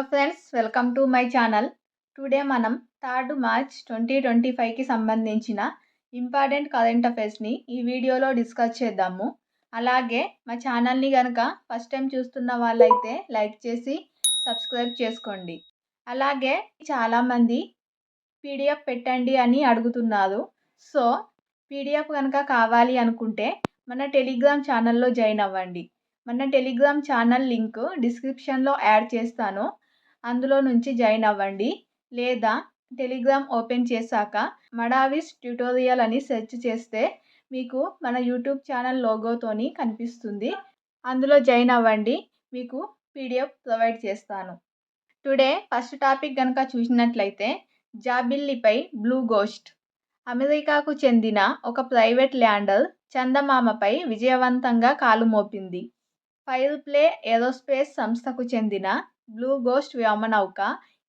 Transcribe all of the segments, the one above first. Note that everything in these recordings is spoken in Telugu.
Friends, welcome to my channel. Today మనం 3 మార్చ్ 2025కి సంబంధించిన ఇంపార్టెంట్ కరెంట్ అఫైర్స్ని ఈ వీడియోలో డిస్కస్ చేద్దాము. అలాగే మా ఛానల్ని కనుక ఫస్ట్ టైం చూస్తున్న వాళ్ళైతే లైక్ చేసి సబ్స్క్రైబ్ చేసుకోండి. అలాగే చాలామంది పీడిఎఫ్ పెట్టండి అని అడుగుతున్నారు. సో పీడిఎఫ్ కనుక కావాలి అనుకుంటే మన టెలిగ్రామ్ ఛానల్లో జాయిన్ అవ్వండి. మన టెలిగ్రామ్ ఛానల్ లింక్ డిస్క్రిప్షన్లో యాడ్ చేస్తాను. అందులో నుంచి జాయిన్ అవ్వండి. లేదా టెలిగ్రామ్ ఓపెన్ చేశాక మడావిస్ ట్యుటోరియల్ అని సెర్చ్ చేస్తే మీకు మన యూట్యూబ్ ఛానల్ లోగోతోని కనిపిస్తుంది. అందులో జాయిన్ అవ్వండి. మీకు పీడిఎఫ్ ప్రొవైడ్ చేస్తాను. టుడే ఫస్ట్ టాపిక్ కనుక చూసినట్లయితే జాబిల్లిపై బ్లూ గోస్ట్. అమెరికాకు చెందిన ఒక ప్రైవేట్ ల్యాండర్ చందమామపై విజయవంతంగా కాలు మోపింది. ఫైర్ప్లే ఏరోస్పేస్ సంస్థకు చెందిన బ్లూ గోస్ట్ వ్యోమనౌక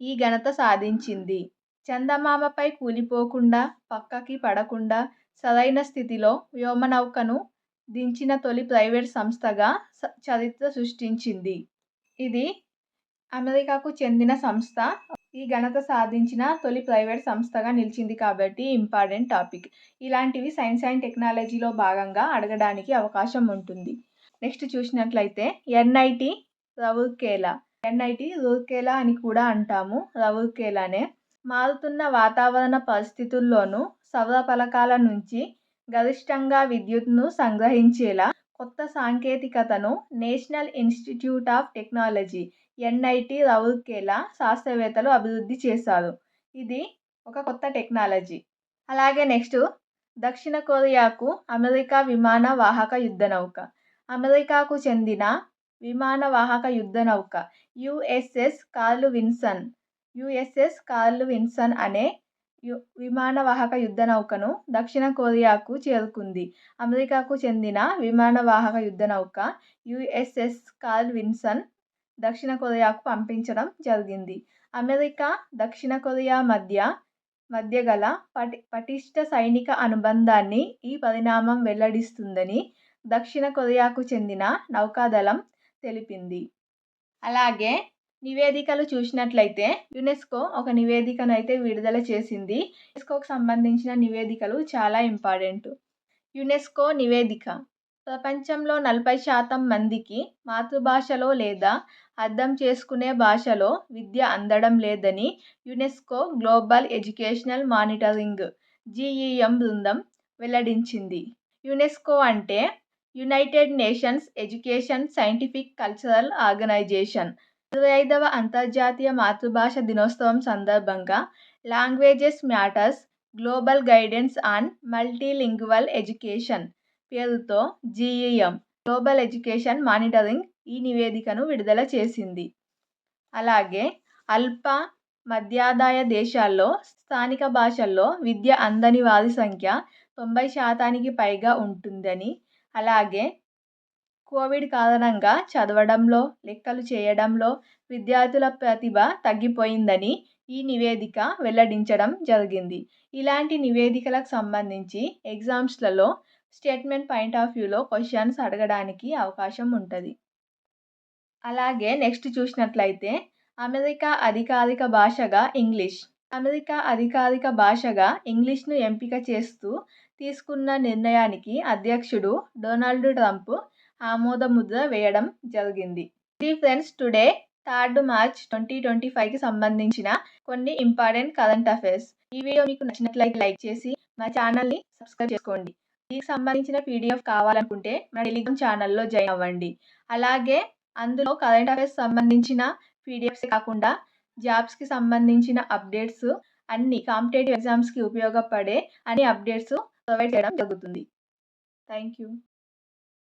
ఈ ఘనత సాధించింది. చందమామపై కూలిపోకుండా, పక్కకి పడకుండా సరైన స్థితిలో వ్యోమనౌకను దించిన తొలి ప్రైవేట్ సంస్థగా చరిత్ర సృష్టించింది. ఇది అమెరికాకు చెందిన సంస్థ ఈ ఘనత సాధించిన తొలి ప్రైవేట్ సంస్థగా నిలిచింది కాబట్టి ఇంపార్టెంట్ టాపిక్. ఇలాంటివి సైన్స్ అండ్ టెక్నాలజీలో భాగంగా అడగడానికి అవకాశం ఉంటుంది. నెక్స్ట్ చూసినట్లయితే ఎన్ఐటి రౌర్కేలా. ఎన్ఐటి రూర్కేలా అని కూడా అంటాము, రౌర్కేలానే. మారుతున్న వాతావరణ పరిస్థితుల్లోనూ సౌర ఫలకాల నుంచి గరిష్టంగా విద్యుత్ను సంగ్రహించేలా కొత్త సాంకేతికతను national institute of technology NIT Rourkela శాస్త్రవేత్తలు అభివృద్ధి చేశారు. ఇది ఒక కొత్త టెక్నాలజీ. అలాగే నెక్స్ట్ దక్షిణ కొరియాకు అమెరికా విమాన వాహక యుద్ధ నౌక. అమెరికాకు చెందిన విమాన వాహక యుద్ధ నౌక యుఎస్ఎస్ కార్ల్ విన్సన్ అనే విమాన వాహక యుద్ధ నౌకను దక్షిణ కొరియాకు చేరుకుంది. అమెరికాకు చెందిన విమాన వాహక యుద్ధ నౌక యుఎస్ఎస్ కార్ల్ విన్సన్ దక్షిణ కొరియాకు పంపించడం జరిగింది. అమెరికా దక్షిణ కొరియా మధ్య గల పటిష్ట సైనిక అనుబంధాన్ని ఈ పరిణామం వెల్లడిస్తుందని దక్షిణ కొరియాకు చెందిన నౌకాదళం తెలిపింది. అలాగే నివేదికలు చూసినట్లయితే యునెస్కో ఒక నివేదికను అయితే విడుదల చేసింది. యునెస్కోకు సంబంధించిన నివేదికలు చాలా ఇంపార్టెంట్. యునెస్కో నివేదిక ప్రపంచంలో 40% మందికి మాతృభాషలో లేదా అర్థం చేసుకునే భాషలో విద్య అందడం లేదని UNESCO global educational monitoring GEM బృందం వెల్లడించింది. యునెస్కో అంటే United Nations Education Scientific Cultural Organisation. 25వ అంతర్జాతీయ మాతృభాష దినోత్సవం సందర్భంగా languages matters global guidance on multilingual education పేరుతో GEM గ్లోబల్ ఎడ్యుకేషన్ మానిటరింగ్ ఈ నివేదికను విడుదల చేసింది. అలాగే అల్ప మధ్యాదాయ దేశాల్లో స్థానిక భాషల్లో విద్య అందని వారి సంఖ్య 90% పైగా ఉంటుందని, అలాగే కోవిడ్ కారణంగా చదవడంలో, లెక్కలు చేయడంలో విద్యార్థుల ప్రతిభ తగ్గిపోయిందని ఈ నివేదిక వెల్లడించడం జరిగింది. ఇలాంటి నివేదికలకు సంబంధించి ఎగ్జామ్స్లలో స్టేట్మెంట్ పాయింట్ ఆఫ్ వ్యూలో క్వశ్చన్స్ అడగడానికి అవకాశం ఉంటుంది. అలాగే నెక్స్ట్ చూసినట్లయితే అమెరికా అధికారిక భాషగా ఇంగ్లీష్. అమెరికా అధికారిక భాషగా ఇంగ్లీష్ను ఎంపిక చేస్తూ తీసుకున్న నిర్ణయానికి అధ్యక్షుడు డొనాల్డ్ ట్రంప్ ఆమోద ముద్ర వేయడం జరిగింది. ఇది ఫ్రెండ్స్ టుడే 3 మార్చ్ 2025కి సంబంధించిన కొన్ని ఇంపార్టెంట్ కరెంట్ అఫైర్స్. ఈ వీడియో మీకు నచ్చినట్లయితే లైక్ చేసి మా ఛానల్ని సబ్స్క్రైబ్ చేసుకోండి. దీనికి సంబంధించిన పీడిఎఫ్ కావాలనుకుంటే మన టెలిగ్రామ్ ఛానల్లో జాయిన్ అవ్వండి. అలాగే అందులో కరెంట్ అఫైర్స్ సంబంధించిన పీడిఎఫ్స్ కాకుండా జాబ్స్కి సంబంధించిన అప్డేట్స్, అన్ని కాంపిటేటివ్ ఎగ్జామ్స్కి ఉపయోగపడే అన్ని అప్డేట్స్ ప్రొవైడ్ చేయడం జరుగుతుంది. Thank you.